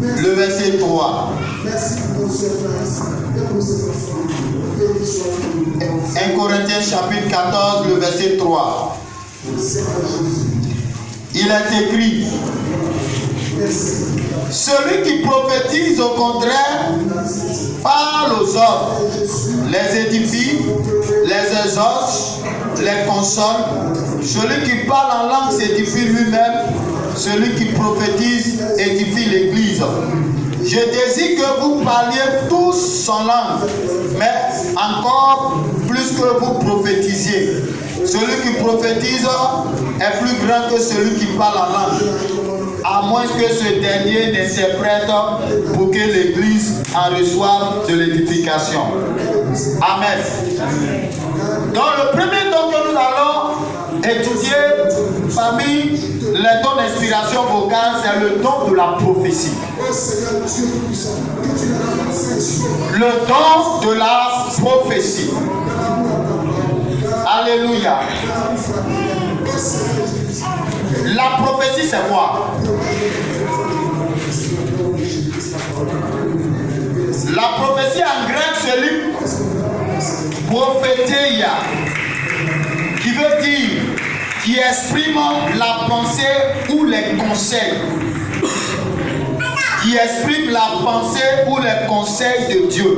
Le verset 3. 1 Corinthiens chapitre 14, le verset 3. Il est écrit: celui qui prophétise au contraire parle aux hommes, les édifie, les exhorte, les console. Celui qui parle en langue s'édifie lui-même. Celui qui prophétise édifie l'Église. Je désire que vous parliez tous en langue, mais encore plus que vous prophétisiez. Celui qui prophétise est plus grand que celui qui parle en langue, à moins que ce dernier n'interprète pour que l'Église en reçoive de l'édification. Amen. Donc le premier don que nous allons étudier parmi les dons d'inspiration vocale, c'est le don de la prophétie. Le don de la prophétie. Alléluia. La prophétie, c'est quoi? La prophétie en grec, c'est lui prophéteia, qui veut dire qui exprime la pensée ou les conseils. Qui exprime la pensée ou les conseils de Dieu.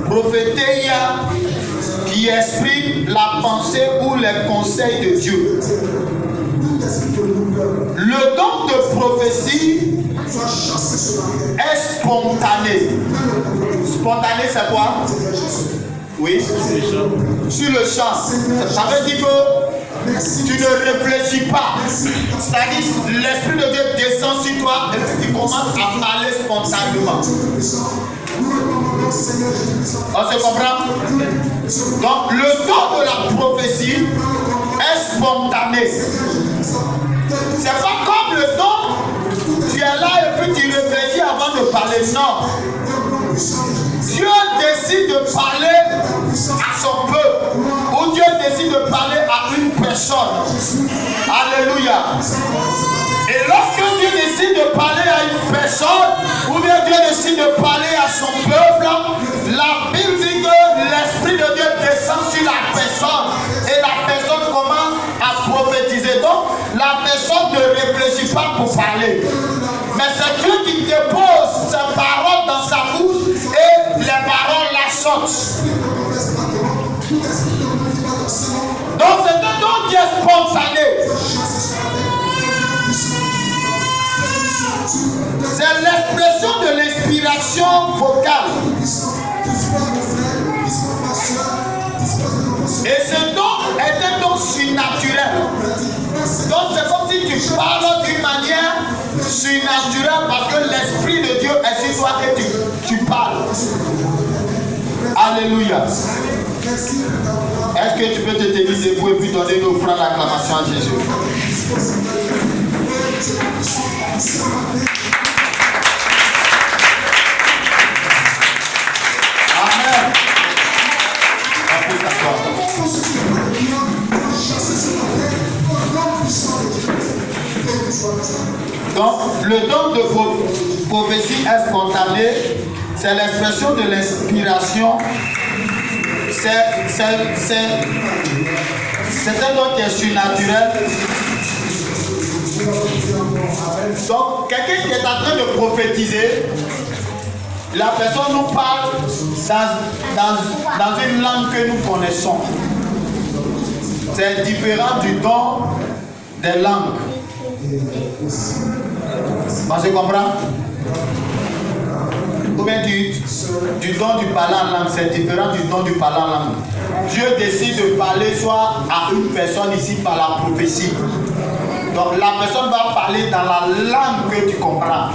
Prophéteia, qui exprime la pensée ou les conseils de Dieu. Le don de prophétie est spontané. Spontané, c'est quoi? Oui, sur le champ. Ça veut dire que tu ne réfléchis pas. C'est-à-dire l'Esprit de Dieu descend sur toi et puis tu commences à parler spontanément. On se comprend? Donc le don de la prophétie est spontané. C'est pas comme le don, tu es là et puis tu réfléchis avant de parler. Non. Dieu décide de parler à son peuple, ou Dieu décide de parler à une personne. Alléluia. Et lorsque Dieu décide de parler à une personne, ou bien Dieu décide de parler à son peuple, la Bible dit que l'Esprit de Dieu descend sur la personne et la personne commence à prophétiser. Donc la personne ne réfléchit pas pour parler, mais c'est Dieu qui dépose ses paroles dans sa bouche et les paroles la sortent. Donc c'est un don qui est spontané. C'est l'expression de l'inspiration vocale. Et ce don est un don surnaturel. Donc c'est comme si tu parles d'une manière surnaturelle parce que l'Esprit de Dieu est sur toi et tu parles. Alléluia. Est-ce que tu peux te tenir debout et puis donner une offrande d'acclamation à Jésus? Amen. Donc, le don de prophétie est spontané, c'est l'expression de l'inspiration. C'est un don qui est surnaturel. Donc, quelqu'un qui est en train de prophétiser, la personne nous parle dans une langue que nous connaissons. C'est différent du don des langues. Vous comprenez? Ou bien du don du parler en langue, c'est différent du don du parler en langue. Dieu décide de parler soit à une personne ici par la prophétie. Donc la personne va parler dans la langue que tu comprends.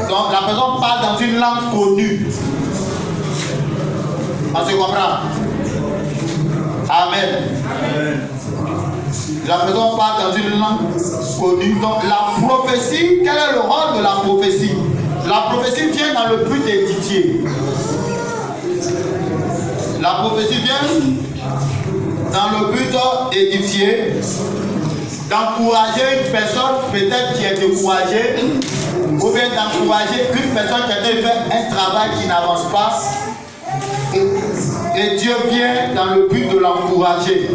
Donc la personne parle dans une langue connue. On se comprend? Amen. La personne parle dans une langue connue. Donc la prophétie, quel est le rôle de la prophétie? La prophétie vient dans le but d'édifier. La prophétie vient dans le but d'édifier. d'encourager une personne peut-être qui est découragée, ou bien d'encourager une personne qui a fait un travail qui n'avance pas. Et Dieu vient dans le but de l'encourager.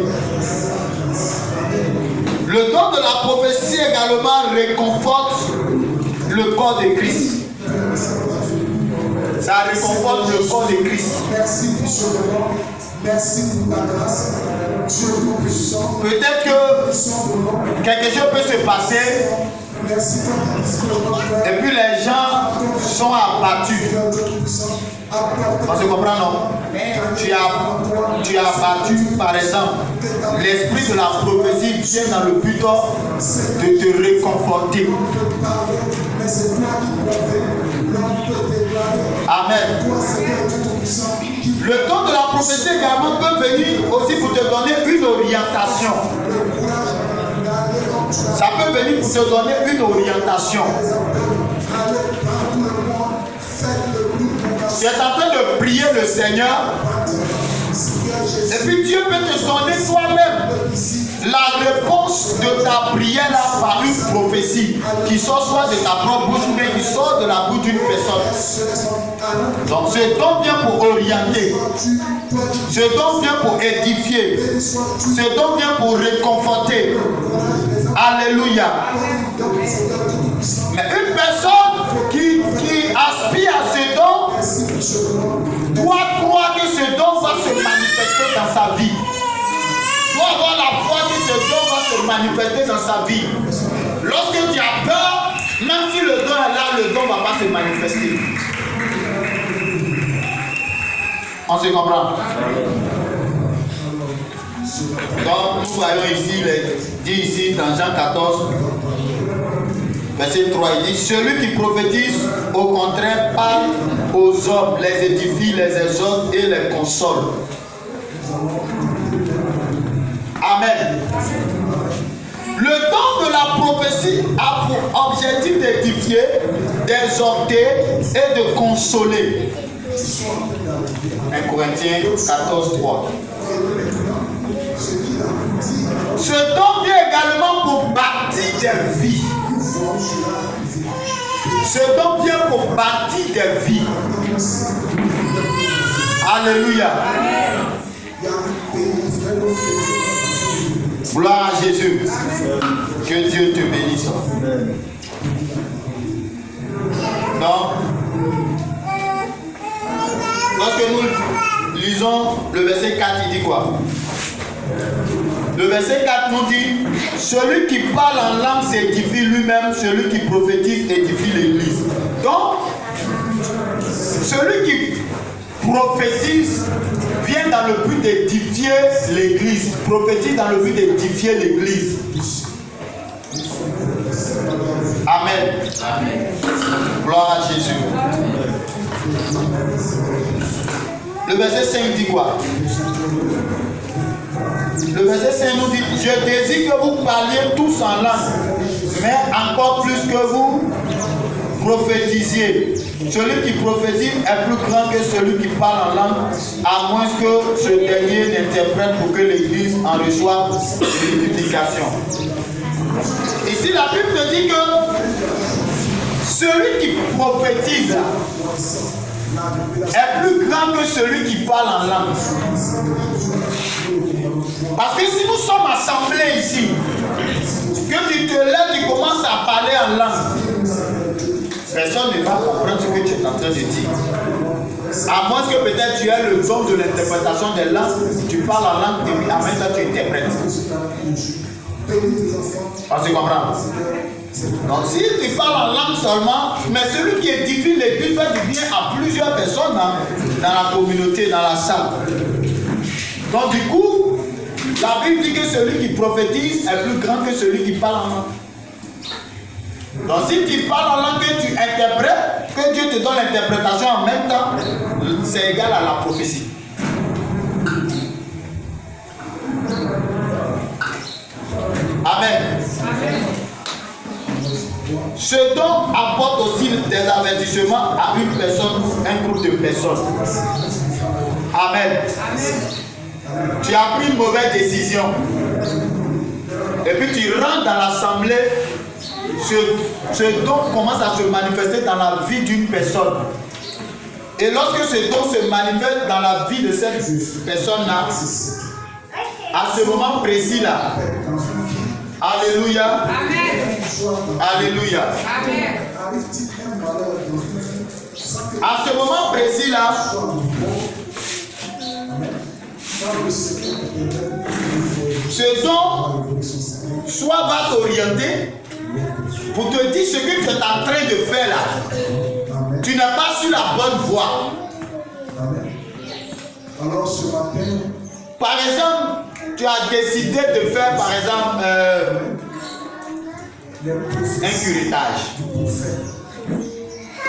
Le don de la prophétie également réconforte le corps de Christ. Ça réconforte le corps de Christ. Merci pour ta grâce. Peut-être que quelque chose peut se passer et puis les gens sont abattus. On se comprend, non? Tu as abattu, par exemple, l'esprit de la prophétie vient dans le but de te réconforter. Amen. Le don de la prophétie également peut venir aussi pour te donner une orientation. Ça peut venir pour te donner une orientation. Tu es en train de prier le Seigneur. Et puis Dieu peut te donner toi-même la réponse de ta prière là par une prophétie qui sort soit de ta propre bouche mais qui sort de la bouche d'une personne. Donc ce don vient pour orienter. Ce don vient pour édifier. Ce don vient pour réconforter. Alléluia. Mais une personne qui aspire à ce don doit croire que ce don va se manifester dans sa vie. Doit avoir la foi que ce don va se manifester dans sa vie. Lorsque tu as peur, même si le don est là, le don ne va pas se manifester. On se comprend? Donc nous voyons ici, dit ici dans Jean 14, verset 3, il dit, celui qui prophétise au contraire parle aux hommes, les édifie, les exhorte et les console. Amen. Le don de la prophétie a pour objectif d'édifier, d'exhorter et de consoler. 1 Corinthiens 14, 3. Ce don vient également pour bâtir des vies. Ce don vient pour bâtir des vies. Alléluia. Gloire à Jésus. Que Dieu te bénisse. Donc, lorsque nous lisons le verset 4, il dit quoi? Le verset 4 nous dit, celui qui parle en langue s'édifie lui-même, celui qui prophétise édifie l'église. Donc, celui qui prophétise vient dans le but d'édifier l'église. Prophétise dans le but d'édifier l'église. Amen. Amen. Gloire à Jésus. Le verset 5 dit quoi? Le verset 5 nous dit, je désire que vous parliez tous en langue, mais encore plus que vous prophétisiez. Celui qui prophétise est plus grand que celui qui parle en langue, à moins que ce dernier n'interprète pour que l'église en reçoive l'édification. Ici, la Bible te dit que celui qui prophétise est plus grand que celui qui parle en langue. Parce que si nous sommes assemblés ici, que tu te lèves, tu commences à parler en langue, personne ne va comprendre ce que tu es en train de dire. À moins que peut-être tu aies le don de l'interprétation des langues, tu parles en langue et puis en même temps tu interprètes. On se comprend? Donc si tu parles en langue seulement, mais celui qui édifie l'église fait du bien à plusieurs personnes dans la communauté, dans la salle. Donc du coup, la Bible dit que celui qui prophétise est plus grand que celui qui parle en langue. Donc si tu parles en langue et tu interprètes, que Dieu te donne l'interprétation en même temps, c'est égal à la prophétie. Amen. Amen. Ce don apporte aussi des avertissements à une personne ou un groupe de personnes. Amen. Amen. Tu as pris une mauvaise décision. Et puis tu rentres dans l'assemblée, ce don commence à se manifester dans la vie d'une personne. Et lorsque ce don se manifeste dans la vie de cette personne-là, à ce moment précis-là, alléluia, Amen. Alléluia, Amen. à ce moment précis-là, ce don soit va t'orienter pour te dire ce que tu es en train de faire là. Tu n'es pas sur la bonne voie. Alors ce matin, par exemple, tu as décidé de faire par exemple un curettage.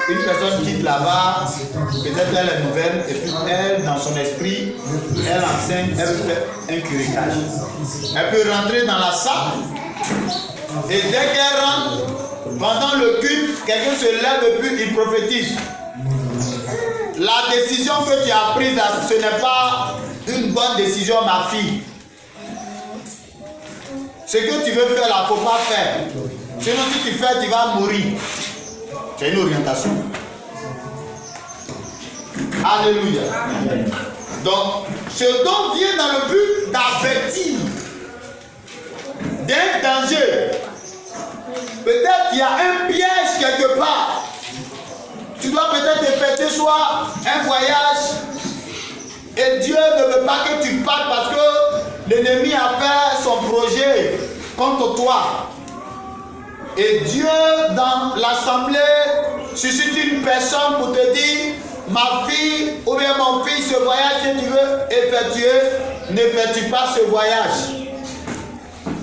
Une personne quitte là-bas, peut-être elle est nouvelle, et puis elle, dans son esprit, elle enseigne, elle fait un curettage. Elle peut rentrer dans la salle, et dès qu'elle rentre, pendant le culte, quelqu'un se lève et puis il prophétise. La décision que tu as prise, ce n'est pas une bonne décision, ma fille. Ce que tu veux faire là, il ne faut pas faire. Sinon, si tu fais, tu vas mourir. C'est une orientation. Alléluia. Donc, ce don vient dans le but d'avertir d'un danger. Peut-être qu'il y a un piège quelque part. Tu dois peut-être effectuer soit un voyage et Dieu ne veut pas que tu partes parce que l'ennemi a fait son projet contre toi. Et Dieu dans l'assemblée suscite une personne pour te dire, ma fille ou bien mon fils, ce voyage que tu veux effectuer, n'effectue pas ce voyage.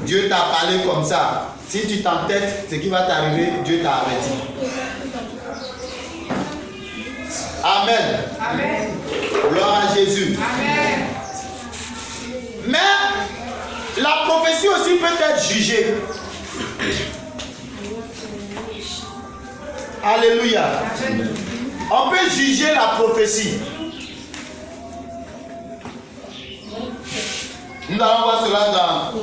Dieu t'a parlé comme ça. Si tu t'entêtes, ce qui va t'arriver, Dieu t'a averti. Amen. Amen. Gloire à Jésus. Amen. Mais la prophétie aussi peut être jugée. Alléluia. On peut juger la prophétie. Nous allons voir cela dans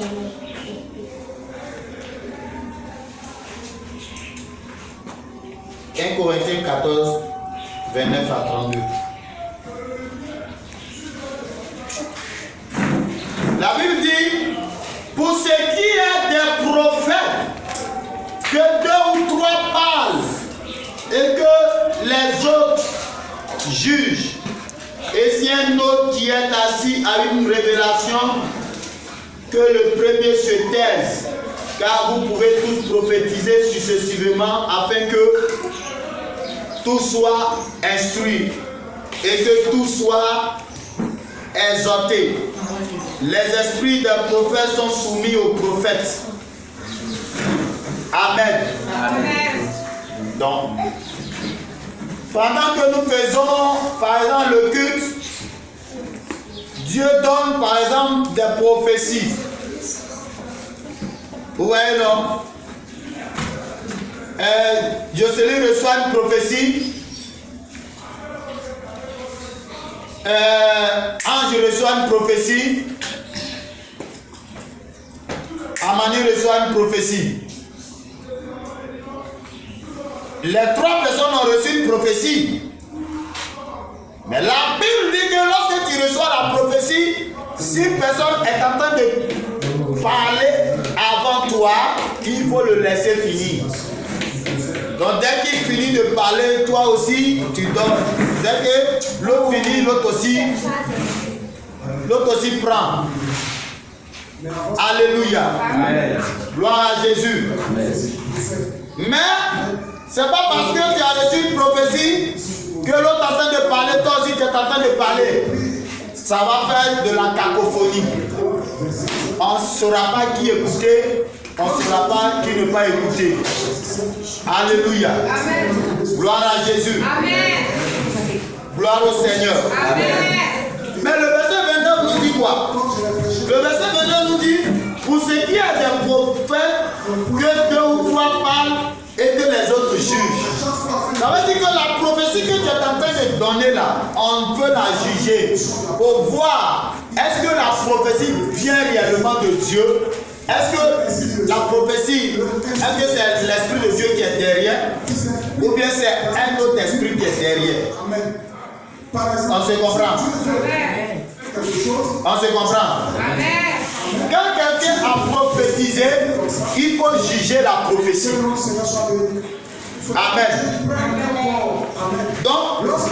1 Corinthiens 14, 29 à 32. La Bible dit, pour ce qui est des prophètes, que 2 ou 3 parlent et que les autres jugent. Et si un autre qui est assis a une révélation, que le premier se taise, car vous pouvez tous prophétiser successivement afin que tout soit instruit et que tout soit exhorté. Les esprits des prophètes sont soumis aux prophètes. Amen. Amen. Donc, pendant que nous faisons, par exemple, le culte, Dieu donne, par exemple, des prophéties. Vous voyez, non? Jocelyne reçoit une prophétie. Ange reçoit une prophétie. Amani reçoit une prophétie. Les 3 personnes ont reçu une prophétie. Mais la Bible dit que lorsque tu reçois la prophétie, si une personne est en train de parler avant toi, il faut le laisser finir. Donc dès qu'il finit de parler, toi aussi, tu donnes. Dès que l'autre finit, l'autre aussi prend. Alléluia. Amen. Gloire à Jésus. Amen. Mais c'est pas parce que tu as reçu une prophétie que l'autre est en train de parler, toi aussi tu es en train de parler. Ça va faire de la cacophonie. On ne saura pas qui écouter, on ne saura pas qui ne pas écouter. Alléluia. Amen. Gloire à Jésus. Amen. Gloire au Seigneur. Amen. Mais le verset 29 nous dit quoi? Le verset 29 nous dit, pour ce qui est des prophètes, que 2 ou 3 parlent et que les autres jugent. Ça veut dire que la prophétie que tu es en train de donner là, on peut la juger pour voir est-ce que la prophétie vient réellement de Dieu, Est-ce que la prophétie, est-ce que c'est l'Esprit de Dieu qui est derrière ou bien c'est un autre esprit qui est derrière? On se comprend? On se comprend? Quand quelqu'un a prophétisé, il faut juger la prophétie. Amen. Donc,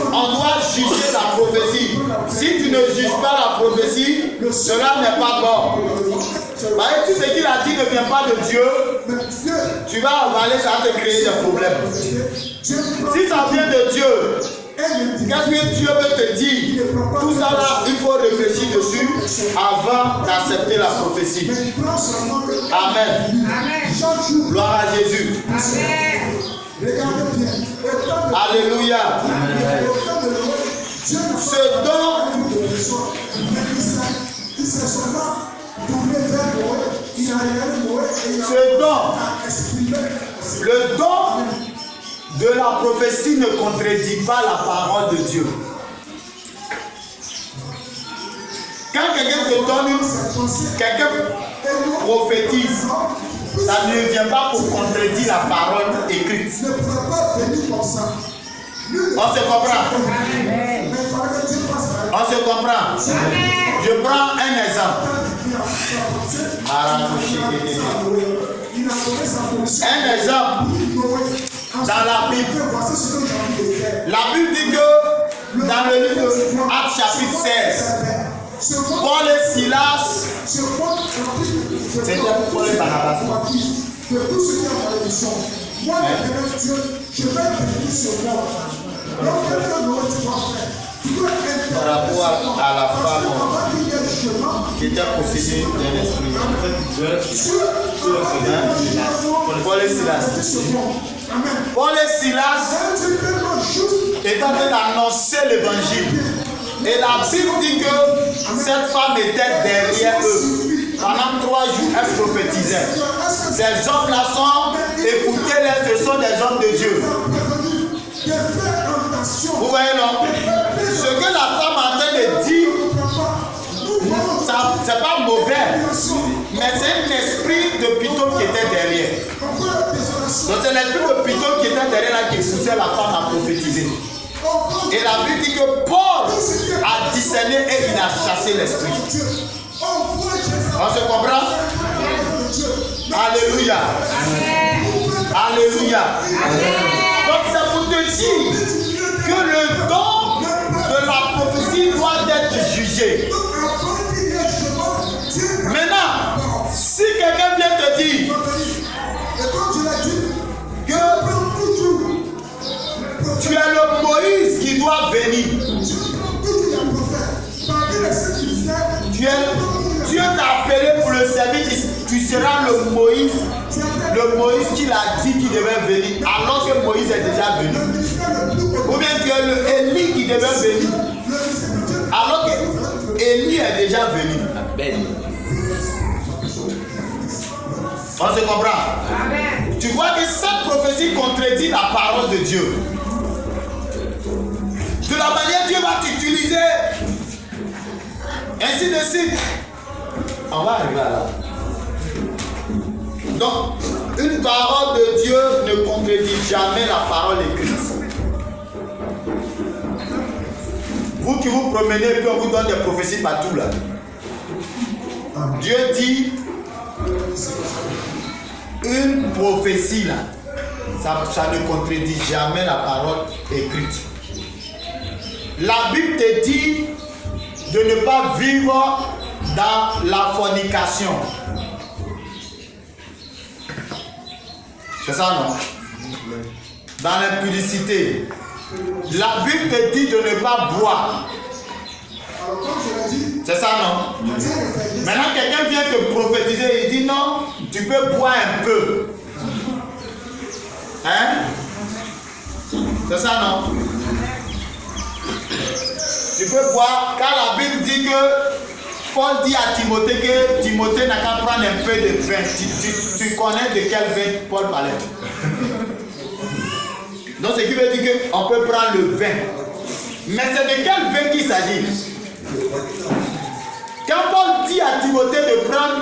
on doit juger la prophétie. Si tu ne juges pas la prophétie, cela n'est pas bon. Tout ce qu'il a dit ne vient pas de Dieu, tu vas avaler, ça va te créer des problèmes. Si ça vient de Dieu, qu'est-ce que Dieu veut te dire? Tout ça là, il faut réfléchir dessus avant d'accepter la prophétie. Amen. Gloire à Jésus. Alléluia. Ce don, le don de la prophétie ne contredit pas la parole de Dieu. Quand quelqu'un te donne, quelqu'un prophétise, ça ne vient pas pour contredire la parole écrite. On se comprend? On se comprend? Je prends un exemple. Un exemple dans la Bible. La Bible dit que dans le livre de Actes chapitre 16, Paul et Silas, c'était Paul et Barnabas. Par rapport à la femme qui était possédée d'un esprit. Paul et Silas. Paul et Silas étaient en train d'annoncer l'évangile. Et la Bible dit que cette femme était derrière eux. Pendant 3 jours, elle prophétisait. Ces hommes-là écoutez-les, ce sont des hommes de Dieu. Vous voyez, non? Ce que la femme est en train de dire, c'est pas mauvais, mais c'est un esprit de Python qui était derrière. Donc c'est l'esprit de Python qui était derrière là qui poussait la femme à prophétiser. Et la Bible dit que Paul a discerné et il a chassé l'esprit. On se comprend? Alléluia. Alléluia. Donc c'est pour te dire que le don de la prophétie doit être jugé. Maintenant, si quelqu'un vient te dire que tu es le Moïse qui doit venir, Dieu t'a appelé pour le service, tu seras le Moïse qu'il a dit qu'il devait venir, alors que Moïse est déjà venu. Ou bien tu es le Élie qui devait venir, alors que Élie est déjà venu. On se comprend? Amen. Tu vois que cette prophétie contredit la parole de Dieu. De la manière Dieu va t'utiliser, ainsi de suite. On va arriver à là. Donc, une parole de Dieu ne contredit jamais la parole écrite. Vous qui vous promenez et puis on vous donne des prophéties partout là. Dieu dit une prophétie là, ça ne contredit jamais la parole écrite. La Bible te dit de ne pas vivre dans la fornication. C'est ça, non? Dans l'impudicité. La Bible te dit de ne pas boire. C'est ça, non? Maintenant, quelqu'un vient te prophétiser, il dit non, tu peux boire un peu. Hein? C'est ça, non? Tu peux boire, car la Bible dit que Paul dit à Timothée que Timothée n'a qu'à prendre un peu de vin. Tu connais de quel vin Paul parlait? Donc ce qui veut dire qu'on peut prendre le vin. Mais c'est de quel vin qu'il s'agit? Quand Paul dit à Timothée de prendre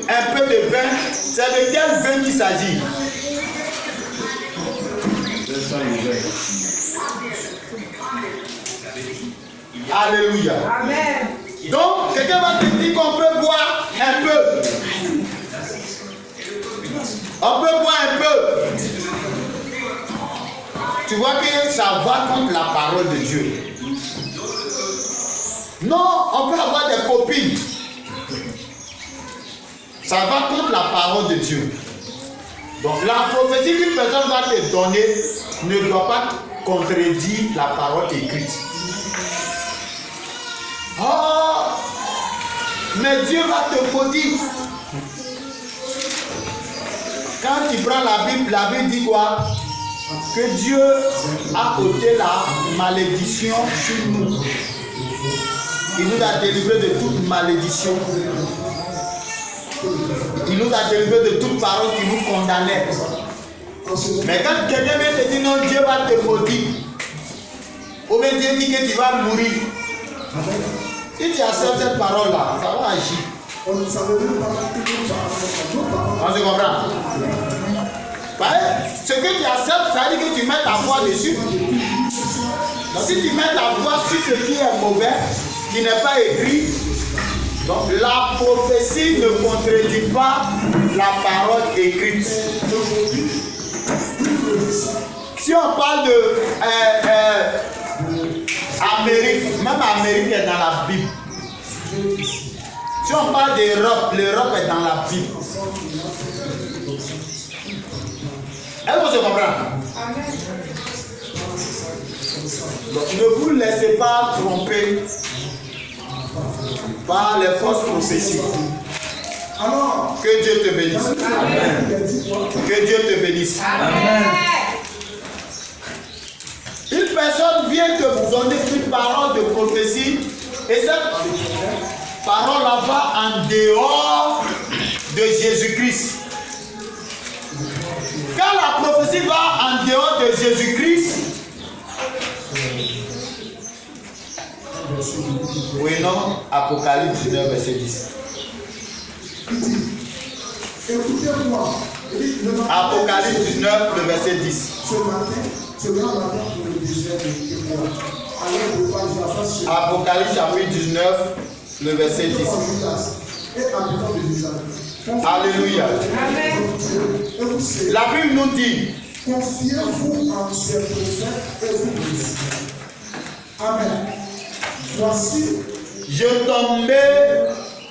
un peu de vin. C'est de quel vin qu'il s'agit? Alléluia. Amen. Donc, quelqu'un va te dire qu'on peut boire un peu. On peut boire un peu. Tu vois que ça va contre la parole de Dieu. Non, on peut avoir des copines. Ça va contre la parole de Dieu. Donc, la prophétie qu'une personne va te donner ne doit pas contredire la parole écrite. Oh, mais Dieu va te maudire. Quand tu prends la Bible dit quoi? Que Dieu a ôté la malédiction sur nous. Il nous a délivrés de toute malédiction. Il nous a délivrés de toute parole qui nous condamnait. Mais quand quelqu'un vient te dire non, Dieu va te maudire, ou bien Dieu dit que tu vas mourir, si tu acceptes cette parole-là, ça va agir. On se comprend? Ce que tu acceptes, ça veut dire que tu mets ta foi dessus. Donc si tu mets ta foi sur ce qui est mauvais, qui n'est pas écrit, donc la prophétie ne contredit pas la parole écrite. Si on parle de Amérique, même Amérique est dans la Bible. Si on parle d'Europe, l'Europe est dans la Bible. Est-ce que vous comprenez? Donc ne vous laissez pas tromper par les fausses prophéties. Que Dieu te bénisse. Amen. Que Dieu te bénisse. Amen. Une personne vient te donner une parole de prophétie et cette parole-là va en dehors de Jésus-Christ. Quand la prophétie va en dehors de Jésus-Christ, oui, non, Apocalypse 19, verset 10. Apocalypse 19, le verset 10. Apocalypse chapitre 19, le verset 10. Alléluia. La Bible nous dit: confiez-vous en ces prophètes et vous bénissez. Amen. Voici, je tombais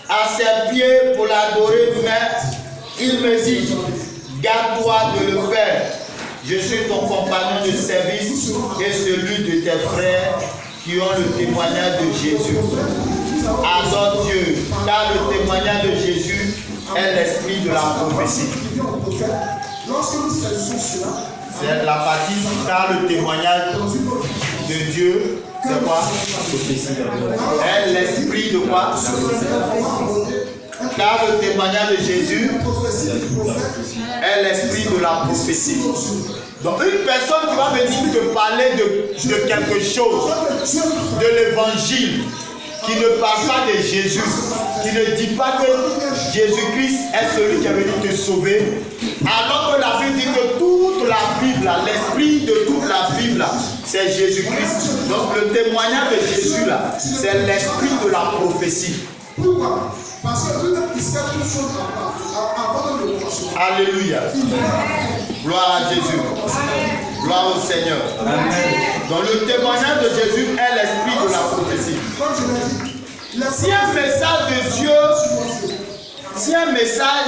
à ses pieds pour l'adorer, mais il me dit: garde-toi de le faire. Je suis ton compagnon de service et celui de tes frères qui ont le témoignage de Jésus. Adore Dieu, car le témoignage de Jésus est l'esprit de la prophétie. C'est la partie car le témoignage de Dieu, c'est quoi? Est l'esprit de quoi? Car le témoignage de Jésus est l'esprit de la prophétie. Donc une personne qui va venir te parler de quelque chose, de l'évangile, qui ne parle pas de Jésus, qui ne dit pas que Jésus-Christ est celui qui est venu te sauver, alors que la Bible dit que toute la Bible, l'esprit de toute la Bible, c'est Jésus-Christ. Donc le témoignage de Jésus, là, c'est l'esprit de la prophétie. pourquoi? Parce que lui-même, il sait toutes choses avant de le commencer. Alléluia. Gloire à Jésus. Gloire au Seigneur. Amen. Donc le témoignage de Jésus est l'esprit de la prophétie. Comme je l'ai dit, si un message de Dieu, si un message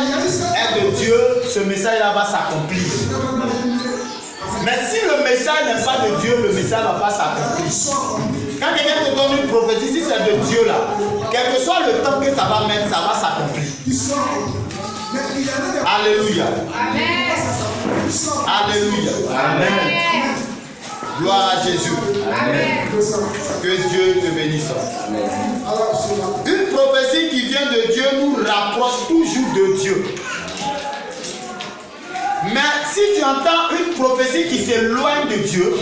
est de Dieu, ce message-là va s'accomplir. Mais si le message n'est pas de Dieu, le message ne va pas s'accomplir. Quand quelqu'un te donne une prophétie, si c'est de Dieu là, quel que soit le temps que ça va mettre, ça va s'accomplir. Alléluia. Amen. Alléluia. Amen. Gloire à Jésus. Amen. Que Dieu te bénisse. Une prophétie qui vient de Dieu nous rapproche toujours de Dieu. Mais si tu entends une prophétie qui t'éloigne de Dieu,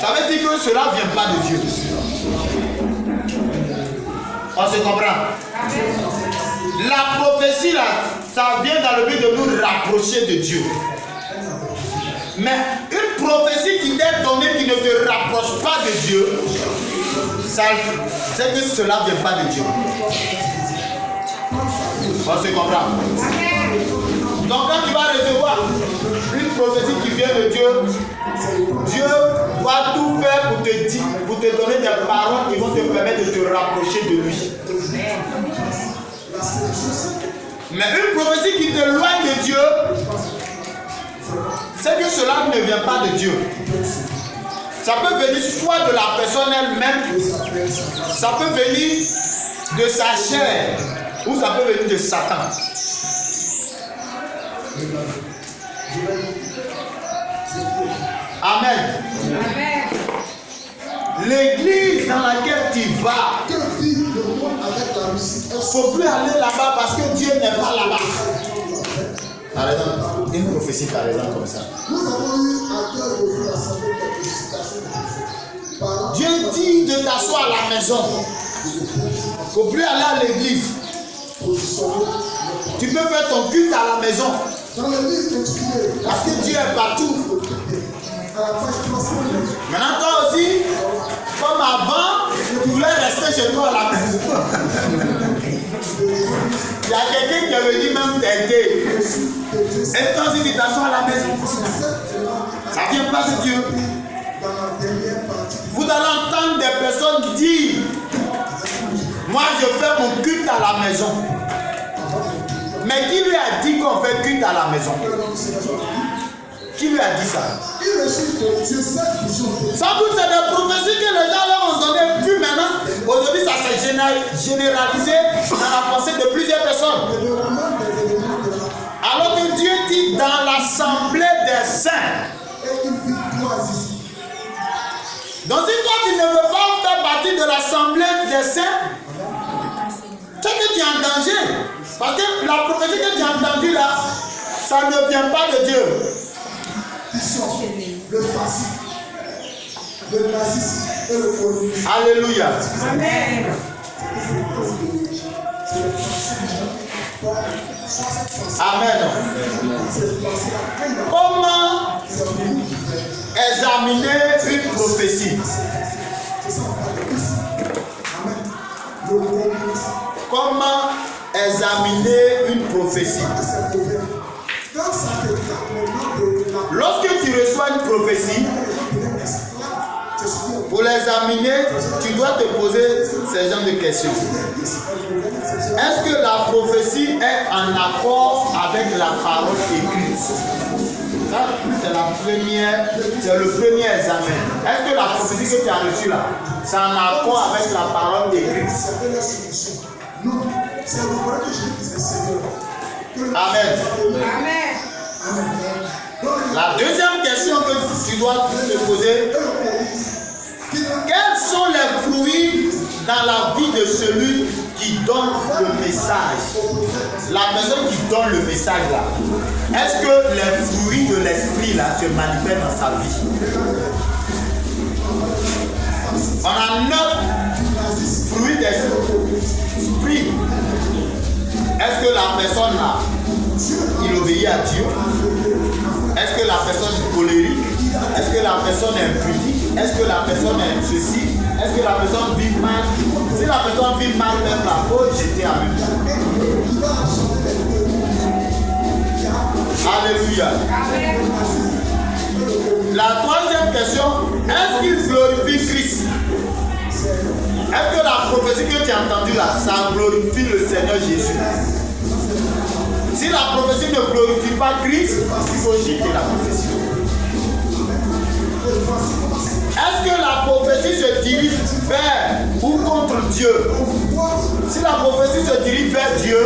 ça veut dire que cela ne vient pas de Dieu. On se comprend? Amen. La prophétie là, ça vient dans le but de nous rapprocher de Dieu. Mais une prophétie qui t'est donnée qui ne te rapproche pas de Dieu, c'est que cela ne vient pas de Dieu. On se comprend. Donc quand tu vas recevoir une prophétie qui vient de Dieu, Dieu va tout faire pour te donner des paroles qui vont te permettre de te rapprocher de lui. Mais une prophétie qui t'éloigne de Dieu, c'est que cela ne vient pas de Dieu. Ça peut venir soit de la personne elle-même, ça peut venir de sa chair, ou ça peut venir de Satan. Amen. Amen. L'église dans laquelle tu vas, il ne faut plus aller là-bas parce que Dieu n'est pas là-bas. Par exemple, une prophétie par exemple comme ça. Dieu dit de t'asseoir à la maison. Il ne faut plus aller à l'église. Tu peux faire ton culte à la maison. Parce que Dieu est partout. Maintenant toi aussi, comme avant, tu voulais rester chez toi à la maison. Il y a quelqu'un qui est venu même t'aider. Et toi aussi tu t'assois à la maison. Ça ne vient pas de Dieu. Vous allez entendre des personnes dire, moi je fais mon culte à la maison. Mais qui lui a dit qu'on fait culte à la maison? Qui lui a dit ça? Sans doute c'est des prophéties que les gens leur ont donné. Puis maintenant, aujourd'hui ça s'est généralisé dans la pensée de plusieurs personnes. Alors que Dieu dit dans l'assemblée des saints. Donc si toi tu ne veux pas faire partie de l'assemblée des saints, c'est que tu es en danger. Parce que la prophétie que tu as entendue là, ça ne vient pas de Dieu. Alléluia. Amen. Amen. Comment examiner une prophétie? Comment examiner une prophétie? Lorsque tu reçois une prophétie, pour l'examiner, tu dois te poser ce genre de questions. Est-ce que la prophétie est en accord avec la parole écrite? Ça, c'est le premier examen. Est-ce que la prophétie que tu as reçue là, c'est en accord avec la parole écrite? Amen. Amen. La deuxième question que tu dois te poser, quels sont les fruits dans la vie de celui qui donne le message? La personne qui donne le message là, est-ce que les fruits de l'esprit là se manifestent dans sa vie? On a 9 fruits d'esprit. Est-ce que la personne là, il obéit à Dieu? Est-ce que la personne est colérique? Est-ce que la personne est impudique? Est-ce que la personne est ceci? Est-ce que la personne vit mal? Si la personne vit mal, même la faute, j'étais avec lui. Alléluia. La troisième question, est-ce qu'il glorifie Christ? Est-ce que la prophétie que tu as entendue là, ça glorifie le Seigneur Jésus? Si la prophétie ne glorifie pas Christ, il faut jeter la prophétie. Est-ce que la prophétie se dirige vers ou contre Dieu? Si la prophétie se dirige vers Dieu,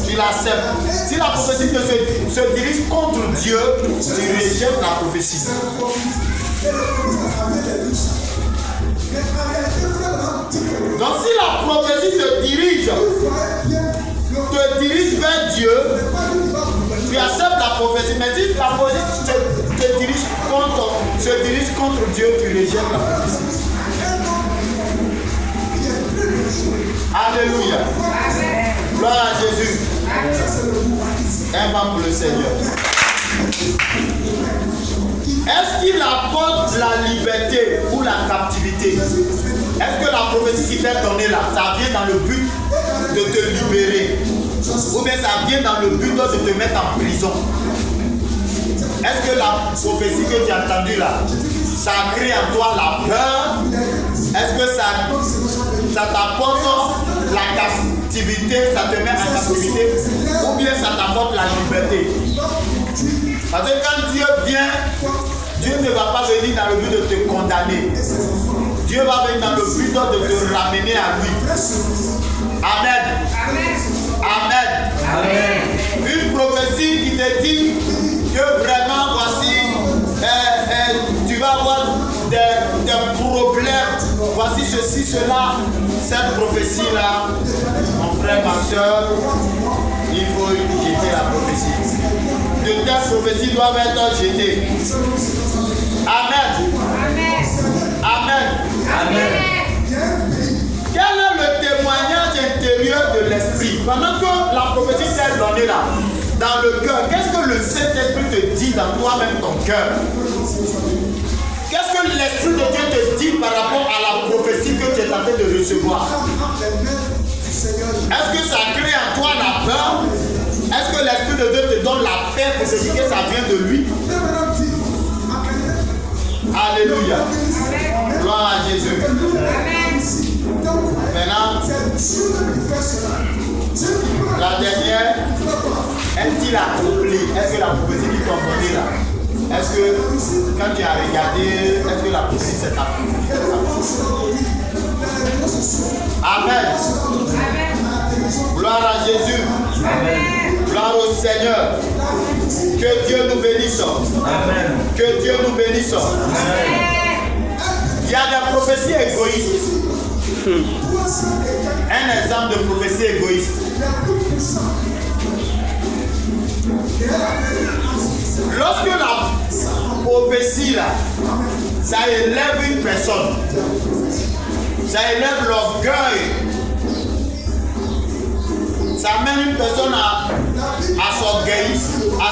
tu l'acceptes. Si la prophétie se dirige contre Dieu, tu rejettes la prophétie. Donc si la prophétie te dirige vers Dieu, tu acceptes la prophétie. Mais si la prophétie te dirige contre Dieu, tu rejettes la prophétie. Alléluia. Gloire à Jésus. Un vent pour le Seigneur. Est-ce qu'il apporte la liberté ou la captivité? Est-ce que la prophétie qui t'est donnée là, ça vient dans le but de te libérer? Ou bien ça vient dans le but de te mettre en prison? Est-ce que la prophétie que tu as entendue là, ça crée en toi la peur? Est-ce que ça t'apporte la captivité, ça te met en captivité? Ou bien ça t'apporte la liberté? Parce que quand Dieu vient, Dieu ne va pas venir dans le but de te condamner. Dieu va venir dans le but de te ramener à lui. Amen. Amen. Amen. Une prophétie qui te dit que vraiment voici, tu vas avoir des problèmes. Voici ceci, cela. Cette prophétie-là, mon frère, ma soeur, il faut jeter la prophétie. De telles prophéties doivent être jetées. Amen. Amen. Amen. Quel est le témoignage intérieur de l'esprit? Pendant que la prophétie t'est donnée là, dans le cœur, qu'est-ce que le Saint-Esprit te dit dans toi-même, ton cœur? Qu'est-ce que l'Esprit de Dieu te dit par rapport à la prophétie que tu es en train de recevoir? Est-ce que ça crée en toi la peur? Est-ce que l'Esprit de Dieu te donne la paix pour te dire que ça vient de lui? Alléluia. Gloire à Jésus. Maintenant, la dernière, est-il accompli? Est-ce que la prophétie qui t'a donnée là, est-ce que quand tu as regardé, est-ce que la prophétie s'est accomplie? Amen. Gloire à Jésus. Amen. Gloire au Seigneur. Que Dieu nous bénisse. Amen. Que Dieu nous bénisse. Amen. Il y a des prophéties égoïstes. Un exemple de prophétie égoïste. Lorsque la prophétie là, ça élève une personne, ça élève l'orgueil, ça amène une personne à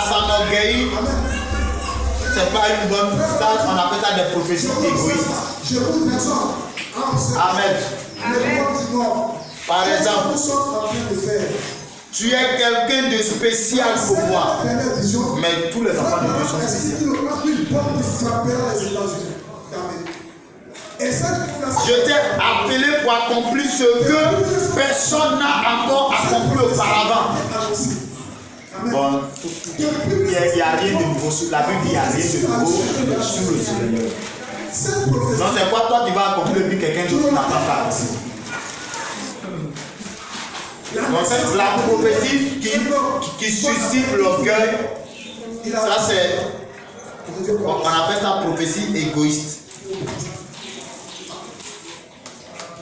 s'enorgueillir, c'est pas une bonne stade, on appelle ça des prophéties égoïstes. Amen. Par exemple, tu es quelqu'un de spécial pour moi, mais tous les enfants de Dieu sont spéciaux. Je t'ai appelé pour accomplir ce que personne n'a encore accompli auparavant. Bon, il n'y a rien de nouveau sur la Bible, il n'y a rien de nouveau sous le Seigneur. Donc c'est quoi toi tu vas accomplir puis quelqu'un d'autre n'a pas fait. Donc c'est la prophétie qui suscite l'orgueil. Ça c'est, on appelle ça prophétie égoïste.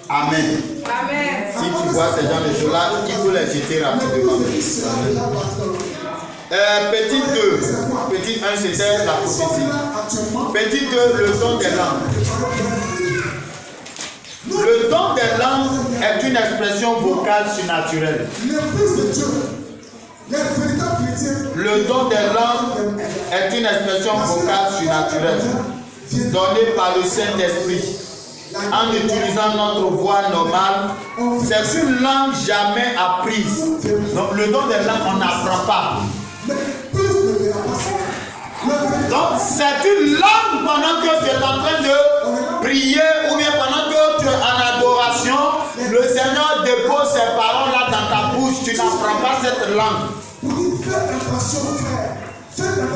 Amen. Amen. Si tu vois ces gens de choses-là, il faut les jeter rapidement. Petit 2. Petit 1, c'était la prophétie. Petit 2, le don des langues. Le don des langues est une expression vocale surnaturelle. Le don des langues est une expression vocale surnaturelle donnée par le Saint-Esprit. En utilisant notre voix normale, c'est une langue jamais apprise. Donc le don des langues, on n'apprend pas. Donc c'est une langue pendant que tu es en train de prier ou bien pendant que tu es en adoration, le Seigneur dépose ses paroles là dans ta bouche, tu n'apprends pas cette langue.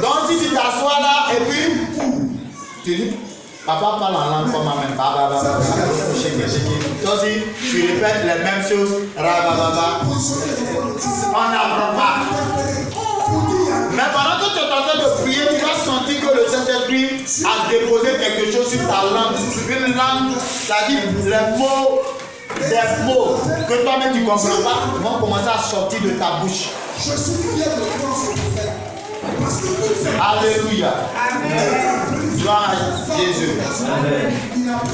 Donc si tu t'assois là et puis tu dis papa parle en langue comme moi-même. Toi aussi, tu répètes les mêmes choses. On n'apprend pas. Mais pendant que tu es en train de prier, tu vas sentir que le Saint-Esprit a déposé quelque chose sur ta langue. Une langue, c'est-à-dire les mots, des mots que toi-même tu ne comprends pas, vont commencer à sortir de ta bouche. Je suis fier de toi, Alléluia. Amen. Gloire à Jésus. Amen.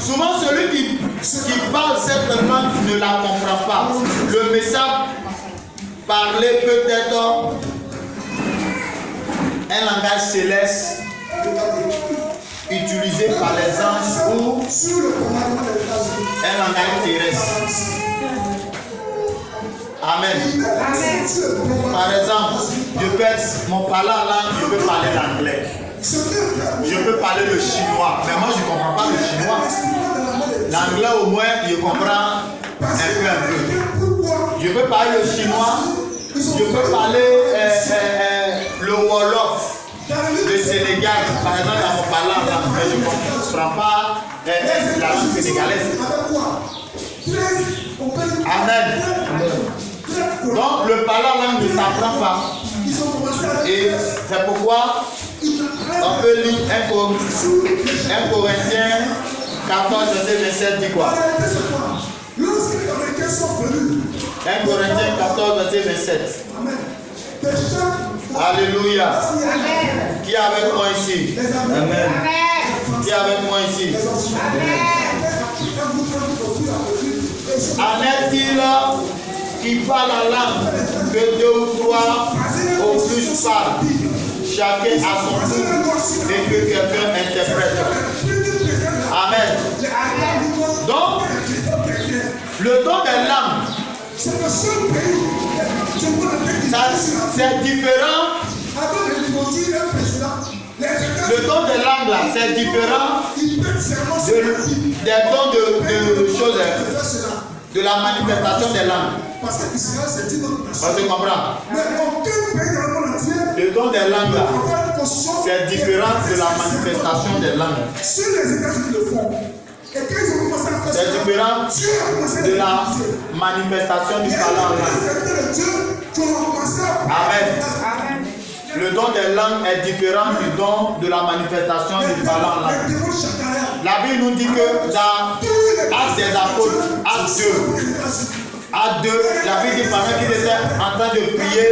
Souvent celui qui parle cette langue ne la comprend pas. Le message parler peut-être un langage céleste utilisé par les anges ou un langage terrestre. Amen. Par exemple, mon parler en langue, je peux parler l'anglais. Je peux parler le chinois, mais moi je ne comprends pas le chinois. L'anglais au moins, je comprends un peu. Je peux parler le chinois, je peux parler le wolof, le Sénégal, par exemple dans mon parler en langue, mais je ne comprends pas la langue sénégalaise. Amen. Donc le parler en langue ne s'apprend pas. Et c'est pourquoi on peut lire 1 Corinthiens 14, verset 27 dit quoi? 1 Corinthiens 14, verset 27. Alléluia. Amen. Qui est avec moi ici? Amen. Qui est avec moi ici? En est-il qui parle la langue que 2 ou 3 au plus parlent, chacun à son tour, et que quelqu'un interprète? Amen. Donc, le don des langues, c'est différent. Le don des langues là, c'est différent des dons de choses, de la manifestation des langues. On se comprend? Le don des langues là, c'est différent de la manifestation des langues. C'est différent de la manifestation du parler en langue. Amen. Le don des langues est différent du don de la manifestation du parler en langue. La Bible nous dit que dans Actes des Apôtres, Actes 2, la Bible dit pendant qu'ils étaient en train de prier,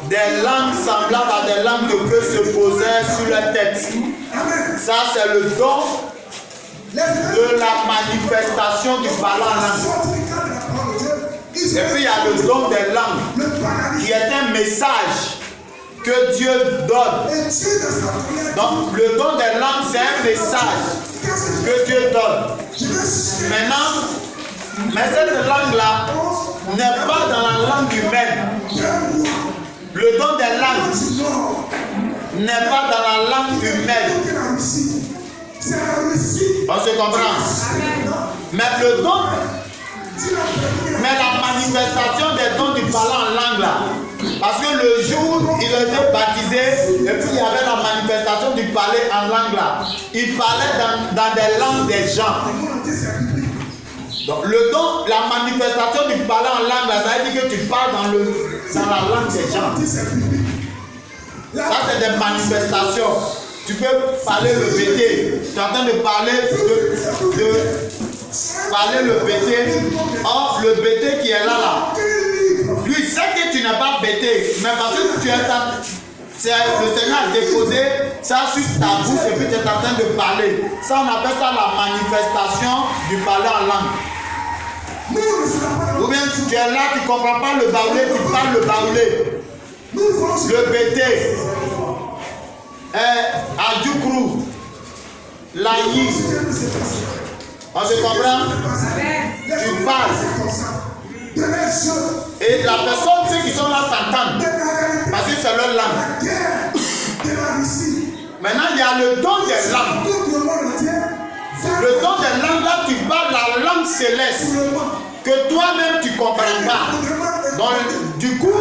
des langues semblables à des langues de feu se posaient sur leur tête. Ça, c'est le don de la manifestation du parler en langue. Et puis il y a le don des langues qui est un message que Dieu donne. Donc le don des langues, c'est un message que Dieu donne. Maintenant, mais cette langue-là n'est pas dans la langue humaine. Le don des langues n'est pas dans la langue humaine. On se comprend? Mais le don, mais la manifestation des dons du parler en langue là, parce que le jour où il était baptisé, et puis il y avait la manifestation du parler en langue là, il parlait dans des langues des gens. Donc le don, la manifestation du parler en langue là, ça veut dire que tu parles dans la langue des gens. Ça c'est des manifestations. Tu peux parler le BT. Tu es en train de parler parler le BT. Or, le BT qui est là, lui sait que tu n'es pas BT, mais parce que tu es le Seigneur a déposé ça sur ta bouche et puis tu es en train de parler. Ça, on appelle ça la manifestation du parler en langue. Ou bien tu es là, tu ne comprends pas le baoulé, tu parles le baoulé. Le BT. Adjoukrou, Laï, on se comprend? Tu parles. Et la personne, ceux qui sont là t'entendent. Parce que c'est leur langue. Maintenant, il y a le don des langues. Le don des langues, là, tu parles la langue céleste que toi-même tu ne comprends pas. Donc, du coup,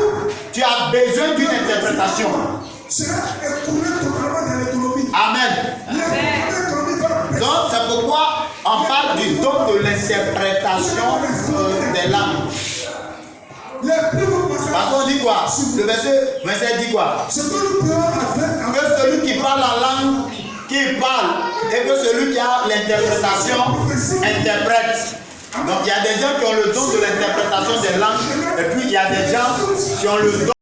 tu as besoin d'une interprétation. Amen. Donc c'est pourquoi on parle du don de l'interprétation des langues. Parce qu'on dit quoi? Le verset dit quoi? Que celui qui parle la langue, qui parle, et que celui qui a l'interprétation interprète. Donc il y a des gens qui ont le don de l'interprétation des langues, et puis il y a des gens qui ont le don